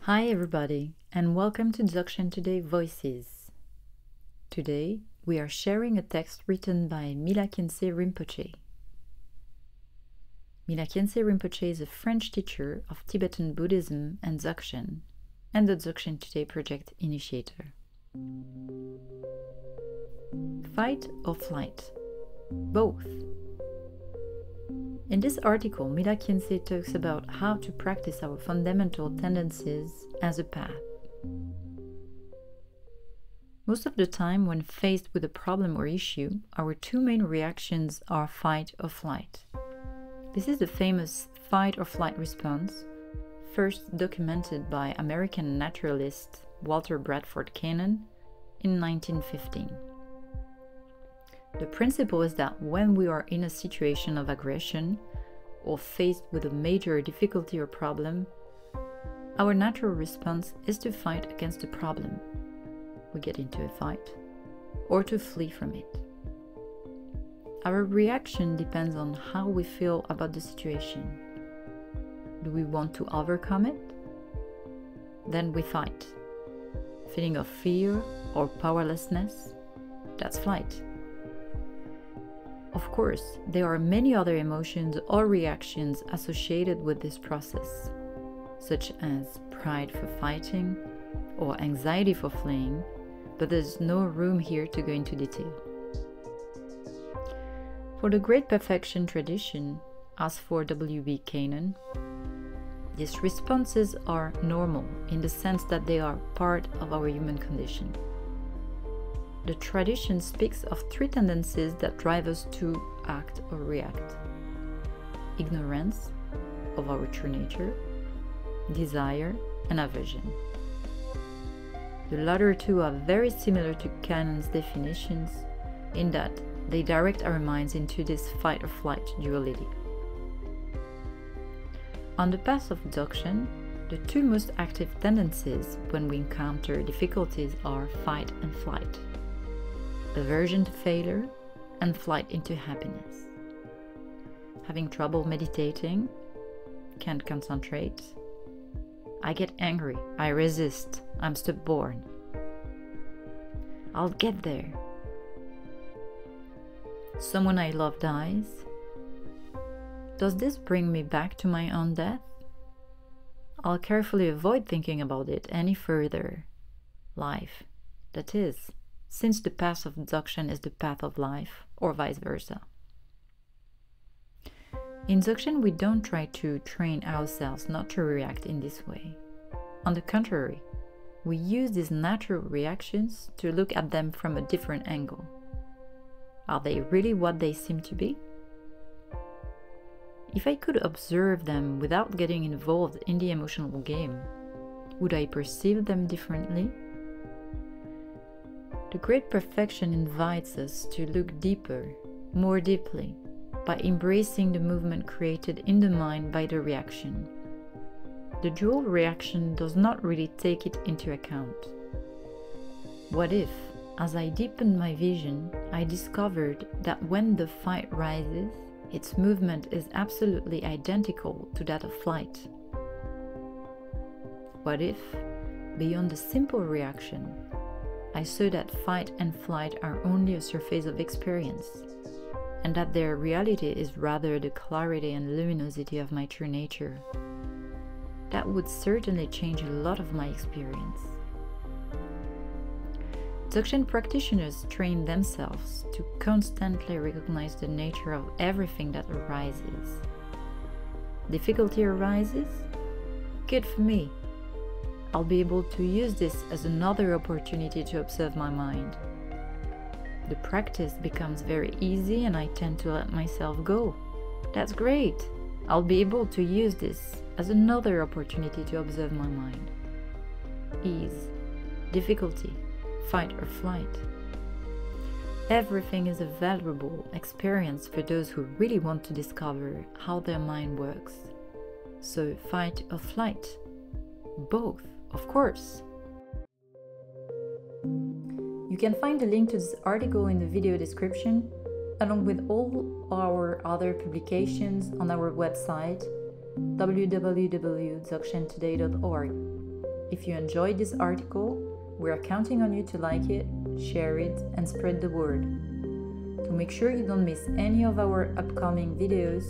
Hi everybody, and welcome to Dzogchen Today Voices. Today, we are sharing a text written by Mila Khyentse Rinpoche. Mila Khyentse Rinpoche is a French teacher of Tibetan Buddhism and Dzogchen, and the Dzogchen Today project initiator. Fight or flight? Both. In this article, Mila Khyentse talks about how to practice our fundamental tendencies as a path. Most of the time, when faced with a problem or issue, our two main reactions are fight or flight. This is the famous fight or flight response, first documented by American naturalist Walter Bradford Cannon in 1915. The principle is that when we are in a situation of aggression or faced with a major difficulty or problem, our natural response is to fight against the problem. We get into a fight, or to flee from it. Our reaction depends on how we feel about the situation. Do we want to overcome it? Then we fight. Feeling of fear or powerlessness? That's flight. Of course, there are many other emotions or reactions associated with this process, such as pride for fighting or anxiety for fleeing, but there's no room here to go into detail. For the Great Perfection tradition, as for W.B. Cannon, these responses are normal in the sense that they are part of our human condition. The tradition speaks of three tendencies that drive us to act or react: ignorance of our true nature, desire, and aversion. The latter two are very similar to Cannon's definitions in that they direct our minds into this fight or flight duality. On the path of Dzogchen, the two most active tendencies when we encounter difficulties are fight and flight. Aversion to failure, and flight into happiness. Having trouble meditating, can't concentrate. I get angry, I resist, I'm stubborn. I'll get there. Someone I love dies. Does this bring me back to my own death? I'll carefully avoid thinking about it any further. Life, that is, since the path of Dzogchen is the path of life, or vice versa. In Dzogchen, we don't try to train ourselves not to react in this way. On the contrary, we use these natural reactions to look at them from a different angle. Are they really what they seem to be? If I could observe them without getting involved in the emotional game, would I perceive them differently? The Great Perfection invites us to look deeper, more deeply, by embracing the movement created in the mind by the reaction. The dual reaction does not really take it into account. What if, as I deepened my vision, I discovered that when the fight rises, its movement is absolutely identical to that of flight? What if, beyond the simple reaction, I saw that fight and flight are only a surface of experience, and that their reality is rather the clarity and luminosity of my true nature? That would certainly change a lot of my experience. Dzogchen practitioners train themselves to constantly recognize the nature of everything that arises. Difficulty arises? Good for me. I'll be able to use this as another opportunity to observe my mind. The practice becomes very easy and I tend to let myself go. That's great! I'll be able to use this as another opportunity to observe my mind. Ease, difficulty, fight or flight. Everything is a valuable experience for those who really want to discover how their mind works. So fight or flight? Both. Of course! You can find the link to this article in the video description, along with all our other publications on our website www.dzogchentoday.org. If you enjoyed this article, we are counting on you to like it, share it, and spread the word. To make sure you don't miss any of our upcoming videos,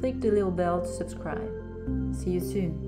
click the little bell to subscribe. See you soon!